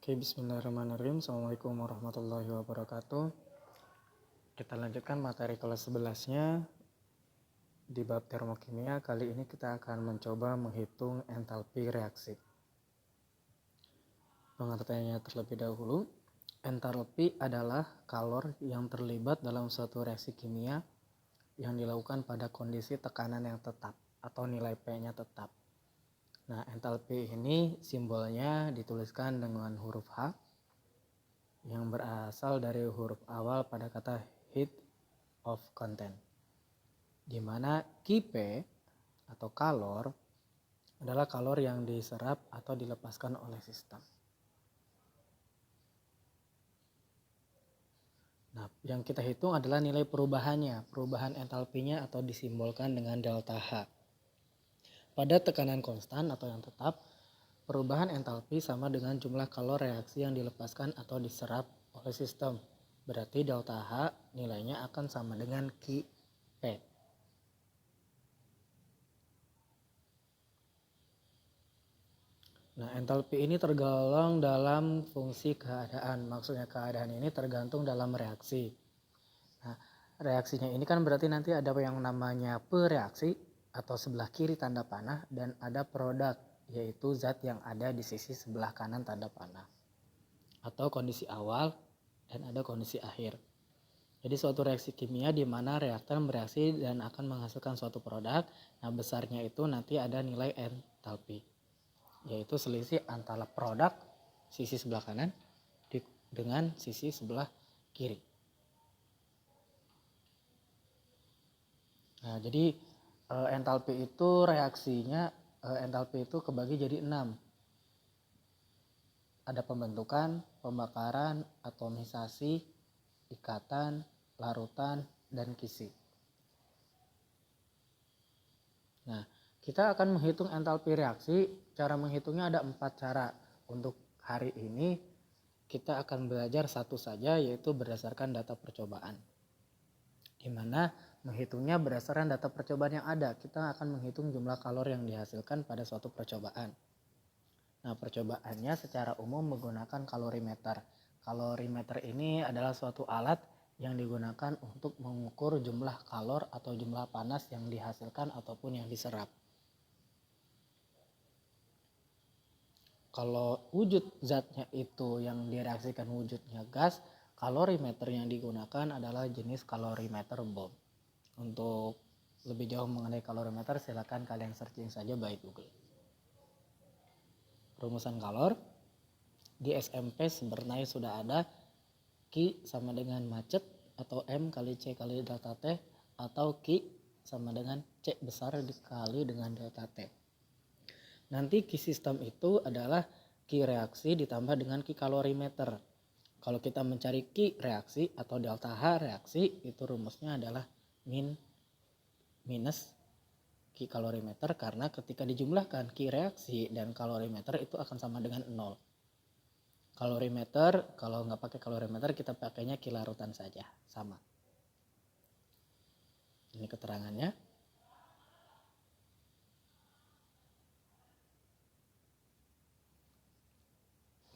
Oke, bismillahirrahmanirrahim. Assalamualaikum warahmatullahi wabarakatuh. Kita lanjutkan materi kelas 11-nya di bab termokimia. Kali ini kita akan mencoba menghitung entalpi reaksi. Pengertiannya terlebih dahulu, entalpi adalah kalor yang terlibat dalam suatu reaksi kimia yang dilakukan pada kondisi tekanan yang tetap atau nilai P-nya tetap. Nah, entalpi ini simbolnya dituliskan dengan huruf H yang berasal dari huruf awal pada kata heat of content, di mana Kp atau kalor adalah kalor yang diserap atau dilepaskan oleh sistem. Nah, yang kita hitung adalah nilai perubahannya, perubahan entalpinya atau disimbolkan dengan delta H. Pada tekanan konstan atau yang tetap, perubahan entalpi sama dengan jumlah kalor reaksi yang dilepaskan atau diserap oleh sistem. Berarti delta H nilainya akan sama dengan Kp. Nah, entalpi ini tergolong dalam fungsi keadaan. Maksudnya keadaan ini tergantung dalam reaksi. Nah, reaksinya ini kan berarti nanti ada yang namanya pereaksi atau sebelah kiri tanda panah, dan ada produk, yaitu zat yang ada di sisi sebelah kanan tanda panah, atau kondisi awal dan ada kondisi akhir. Jadi suatu reaksi kimia di mana reaktan bereaksi dan akan menghasilkan suatu produk. Nah, besarnya itu nanti ada nilai entalpi, yaitu selisih antara produk sisi sebelah kanan dengan sisi sebelah kiri. Nah, jadi entalpi itu reaksinya, entalpi itu kebagi jadi 6. Ada pembentukan, pembakaran, atomisasi, ikatan, larutan, dan kisi. Nah, kita akan menghitung entalpi reaksi. Cara menghitungnya ada 4 cara. Untuk hari ini kita akan belajar satu saja, yaitu berdasarkan data percobaan. Di mana menghitungnya berdasarkan data percobaan yang ada. Kita akan menghitung jumlah kalor yang dihasilkan pada suatu percobaan. Nah, percobaannya secara umum menggunakan kalorimeter. Kalorimeter ini adalah suatu alat yang digunakan untuk mengukur jumlah kalor atau jumlah panas yang dihasilkan ataupun yang diserap. Kalau wujud zatnya itu yang direaksikan wujudnya gas, kalorimeter yang digunakan adalah jenis kalorimeter Bohm. Untuk lebih jauh mengenai kalorimeter, silakan kalian searching saja by Google. Rumusan kalor di SMP sebenarnya sudah ada. Q sama dengan macet atau M kali C kali delta T, atau Q sama dengan C besar dikali dengan delta T. Nanti Q sistem itu adalah Q reaksi ditambah dengan Q kalorimeter. Kalau kita mencari Q reaksi atau delta H reaksi, itu rumusnya adalah minus Q kalorimeter, karena ketika dijumlahkan Q reaksi dan kalorimeter itu akan sama dengan 0. Kalorimeter, kalau nggak pakai kalorimeter kita pakainya Q larutan saja, sama. Ini keterangannya.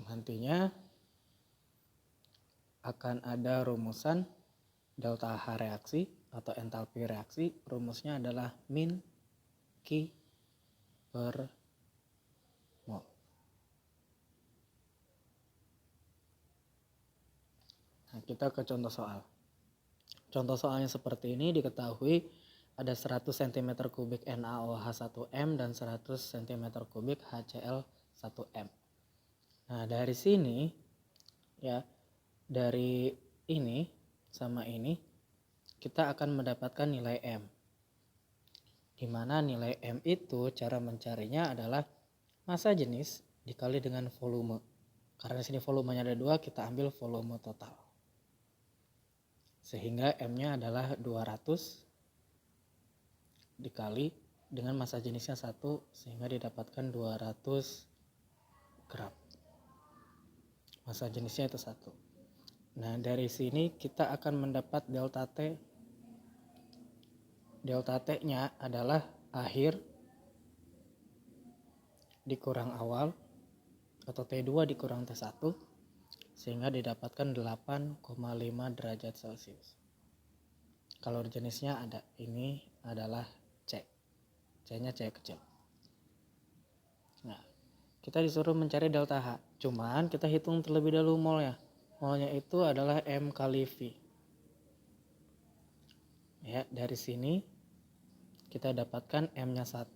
Nantinya akan ada rumusan delta H reaksi atau entalpi reaksi. Rumusnya adalah min Q per mol. Nah, kita ke contoh soal. Contoh soalnya seperti ini. Diketahui ada 100 cm3 NaOH1M dan 100 cm3 HCl1M. Nah, dari sini ya, dari ini sama ini kita akan mendapatkan nilai M. Di mana nilai M itu cara mencarinya adalah massa jenis dikali dengan volume. Karena sini volumenya ada 2, kita ambil volume total. Sehingga M-nya adalah 200 dikali dengan massa jenisnya 1, sehingga didapatkan 200 gram. Massa jenisnya itu 1. Nah, dari sini kita akan mendapat delta T. Delta T-nya adalah akhir dikurang awal atau T2 dikurang T1 sehingga didapatkan 8,5 derajat Celcius. Kalau jenisnya ada, ini adalah C. C-nya C kecil. Nah, kita disuruh mencari delta H. Cuman kita hitung terlebih dahulu molnya. Molnya itu adalah M kali V. Ya, dari sini kita dapatkan M-nya 1,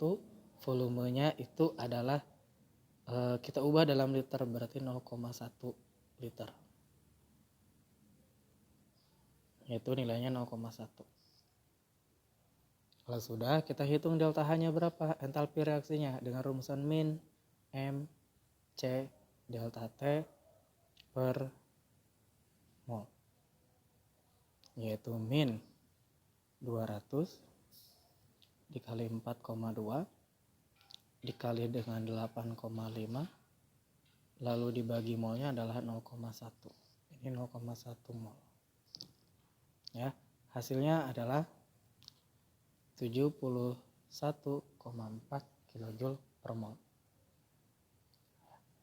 volumenya itu adalah kita ubah dalam liter, berarti 0,1 liter. Yaitu nilainya 0,1. Kalau sudah, kita hitung delta H-nya berapa, entalpi reaksinya dengan rumusan min M C delta T per mol. Yaitu min 200 dikali 4,2 dikali dengan 8,5 lalu dibagi molnya adalah 0,1. Ini 0,1 mol. Ya, hasilnya adalah 71,4 kJ per mol.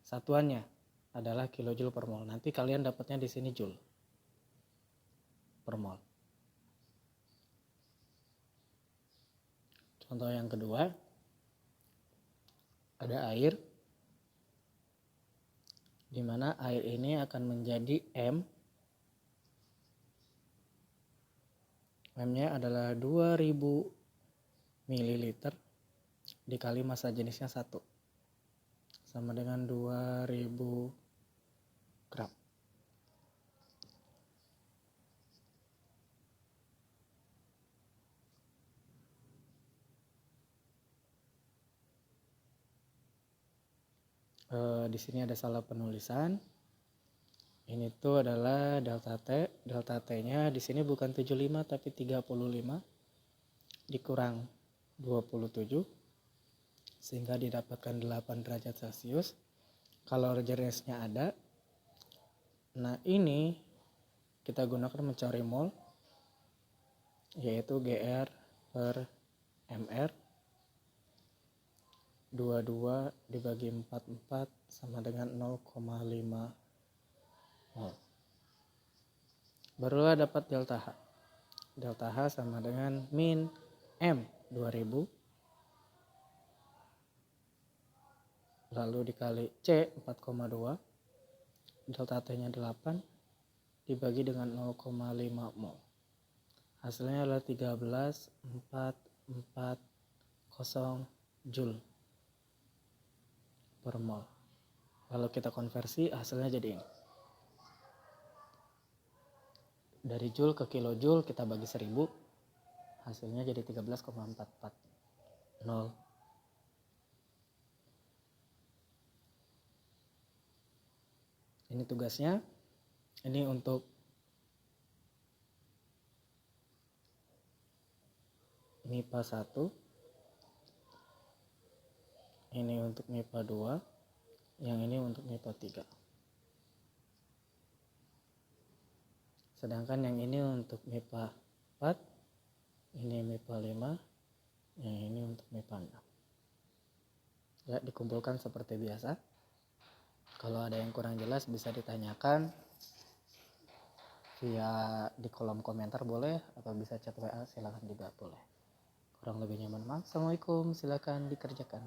Satuannya adalah kilojoule per mol. Nanti kalian dapatnya di sini joule per mol. Contoh yang kedua, ada air, di mana air ini akan menjadi M. M-nya adalah 2000 ml dikali massa jenisnya 1. Sama dengan 2000 gram. Di sini ada salah penulisan. Ini tuh adalah delta T. Delta T-nya di sini bukan 75 tapi 35 dikurang 27 sehingga didapatkan 8 derajat Celcius. Kalau jenisnya ada. Nah, ini kita gunakan mencari mol, yaitu GR per MR. 22 dibagi 44 sama dengan 0,5 mol. Barulah dapat delta H. Delta H sama dengan min M 2000 lalu dikali C 4,2, delta T nya 8 dibagi dengan 0,5 mol. Hasilnya adalah 13,440 joule per mol. Lalu kita konversi, hasilnya jadi ini. Dari joule ke kilojoule kita bagi 1000, hasilnya jadi 13,440. Ini tugasnya. Ini untuk MIPA 1. Ini untuk MIPA 2. Yang ini untuk MIPA 3. Sedangkan yang ini untuk MIPA 4. Ini MIPA 5. Yang ini untuk MIPA 6. Ya, dikumpulkan seperti biasa. Kalau ada yang kurang jelas bisa ditanyakan via di kolom komentar boleh, atau bisa chat WA, silakan juga boleh. Kurang lebihnya mohon maaf. Assalamualaikum, silakan dikerjakan.